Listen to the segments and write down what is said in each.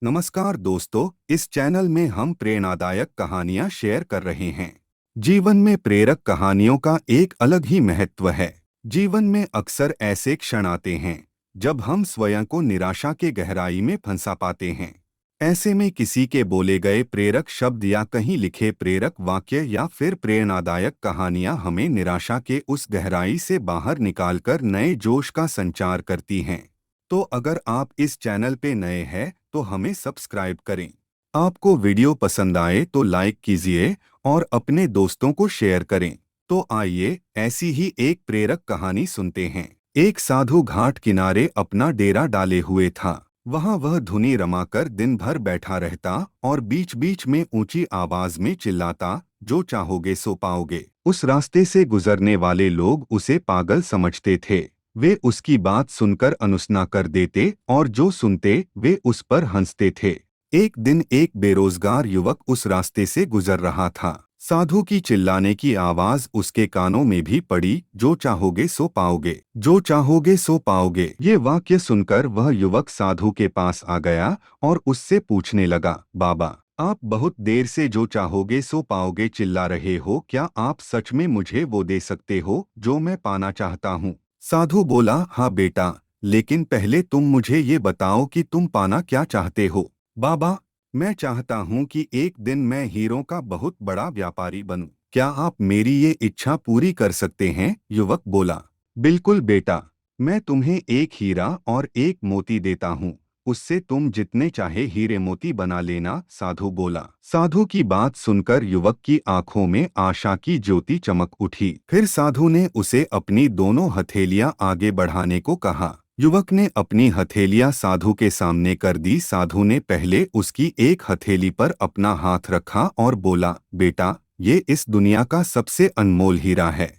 नमस्कार दोस्तों, इस चैनल में हम प्रेरणादायक कहानियां शेयर कर रहे हैं। जीवन में प्रेरक कहानियों का एक अलग ही महत्व है। जीवन में अक्सर ऐसे क्षण आते हैं जब हम स्वयं को निराशा के गहराई में फंसा पाते हैं। ऐसे में किसी के बोले गए प्रेरक शब्द या कहीं लिखे प्रेरक वाक्य या फिर प्रेरणादायक कहानियां हमें निराशा के उस गहराई से बाहर निकालकर नए जोश का संचार करती हैं। तो अगर आप इस चैनल पे नए हैं तो हमें सब्सक्राइब करें। आपको वीडियो पसंद आए तो लाइक कीजिए और अपने दोस्तों को शेयर करें। तो आइए ऐसी ही एक प्रेरक कहानी सुनते हैं। एक साधु घाट किनारे अपना डेरा डाले हुए था। वहां वह धुनी रमाकर दिन भर बैठा रहता और बीच बीच में ऊंची आवाज में चिल्लाता, जो चाहोगे सो पाओगे। उस रास्ते से गुजरने वाले लोग उसे पागल समझते थे। वे उसकी बात सुनकर अनुसना कर देते और जो सुनते वे उस पर हंसते थे। एक दिन एक बेरोजगार युवक उस रास्ते से गुजर रहा था। साधु की चिल्लाने की आवाज उसके कानों में भी पड़ी, जो चाहोगे सो पाओगे, जो चाहोगे सो पाओगे। ये वाक्य सुनकर वह युवक साधु के पास आ गया और उससे पूछने लगा, बाबा, आप बहुत देर से जो चाहोगे सो पाओगे चिल्ला रहे हो, क्या आप सच में मुझे वो दे सकते हो जो मैं पाना चाहता हूँ? साधु बोला, हाँ बेटा, लेकिन पहले तुम मुझे ये बताओ कि तुम पाना क्या चाहते हो। बाबा, मैं चाहता हूँ कि एक दिन मैं हीरों का बहुत बड़ा व्यापारी बनूं। क्या आप मेरी ये इच्छा पूरी कर सकते हैं? युवक बोला, बिल्कुल बेटा, मैं तुम्हें एक हीरा और एक मोती देता हूँ, उससे तुम जितने चाहे हीरे मोती बना लेना। साधु बोला। साधु की बात सुनकर युवक की आंखों में आशा की ज्योति चमक उठी। फिर साधु ने उसे अपनी दोनों हथेलियां आगे बढ़ाने को कहा। युवक ने अपनी हथेलियां साधु के सामने कर दी। साधु ने पहले उसकी एक हथेली पर अपना हाथ रखा और बोला, बेटा, ये इस दुनिया का सबसे अनमोल हीरा है।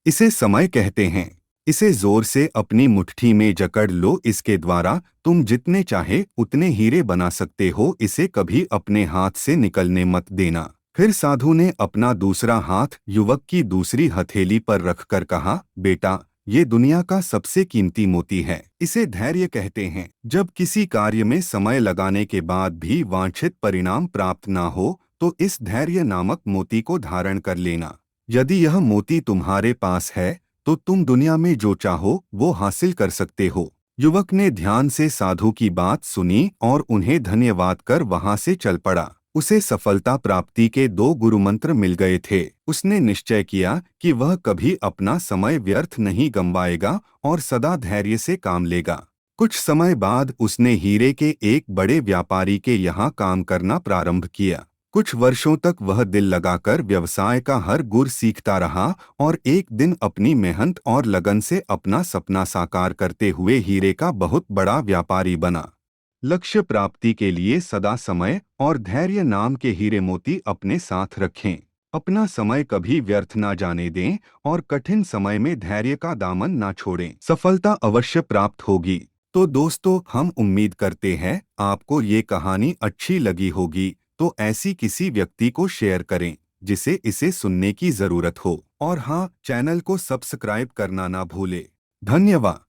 इसे समय कहते हैं। इसे जोर से अपनी मुट्ठी में जकड़ लो, इसके द्वारा तुम जितने चाहे उतने हीरे बना सकते हो। इसे कभी अपने हाथ से निकलने मत देना। फिर साधु ने अपना दूसरा हाथ युवक की दूसरी हथेली पर रखकर कहा, बेटा, ये दुनिया का सबसे कीमती मोती है। इसे धैर्य कहते हैं। जब किसी कार्य में समय लगाने के बाद भी वांछित परिणाम प्राप्त ना हो तो इस धैर्य नामक मोती को धारण कर लेना। यदि यह मोती तुम्हारे पास है तो तुम दुनिया में जो चाहो वो हासिल कर सकते हो। युवक ने ध्यान से साधु की बात सुनी और उन्हें धन्यवाद कर वहां से चल पड़ा। उसे सफलता प्राप्ति के 2 गुरु मंत्र मिल गए थे। उसने निश्चय किया कि वह कभी अपना समय व्यर्थ नहीं गंवाएगा और सदा धैर्य से काम लेगा। कुछ समय बाद उसने हीरे के एक बड़े व्यापारी के यहाँ काम करना प्रारंभ किया। कुछ वर्षों तक वह दिल लगाकर व्यवसाय का हर गुर सीखता रहा और एक दिन अपनी मेहनत और लगन से अपना सपना साकार करते हुए हीरे का बहुत बड़ा व्यापारी बना। लक्ष्य प्राप्ति के लिए सदा समय और धैर्य नाम के हीरे मोती अपने साथ रखें। अपना समय कभी व्यर्थ ना जाने दें और कठिन समय में धैर्य का दामन ना छोड़ें। सफलता अवश्य प्राप्त होगी। तो दोस्तों, हम उम्मीद करते हैं आपको ये कहानी अच्छी लगी होगी। तो ऐसी किसी व्यक्ति को शेयर करें जिसे इसे सुनने की जरूरत हो। और हाँ, चैनल को सब्सक्राइब करना ना भूले। धन्यवाद।